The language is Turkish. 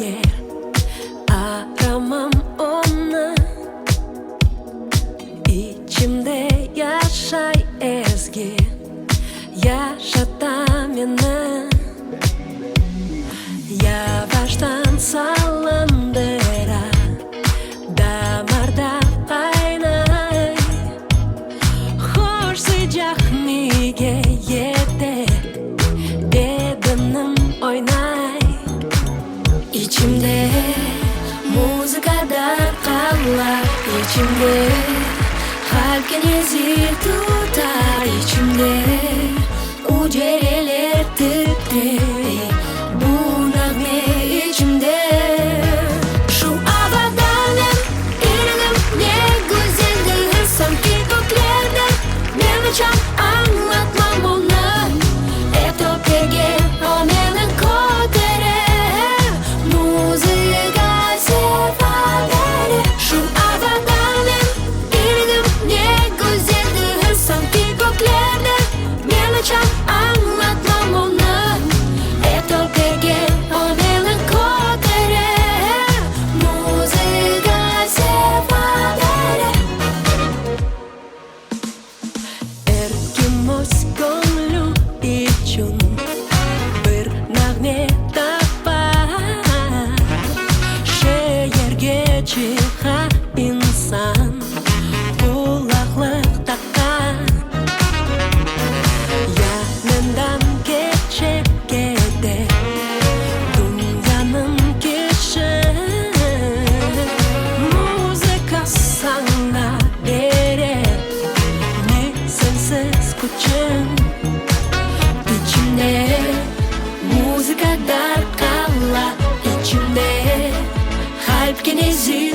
eğer aramam onu, içimde yaşay ezgi, yaşata meni. Yavaştan sallandıra damarda kaynay, hoş sıcak mige yete bedenim oynay. İçimde muzikalar kallar, içimde kalbini zil tutar, içimde ucereler titrer. Bu nağme içimde. Şu havadanım irinim, ne güzeldir sanki göklerde. Ben uçam anlatmam onu. Это пеге, он элен котере. Muzika sever. Şu havadanım irinim, ne güzeldir sanki göklerde. Ben uçam anlatmam onu. Это пеге, он элен котере. Muzika sever. Erkim oz gönlü için bir nağme tapar. Şehirge çıka insan kulaklık takar. Yanından geçip gider dünyanın kişi. Muzika sana erer, ne sensiz kucağım. İçimde muzika dar kallar, içimde kalp gene zil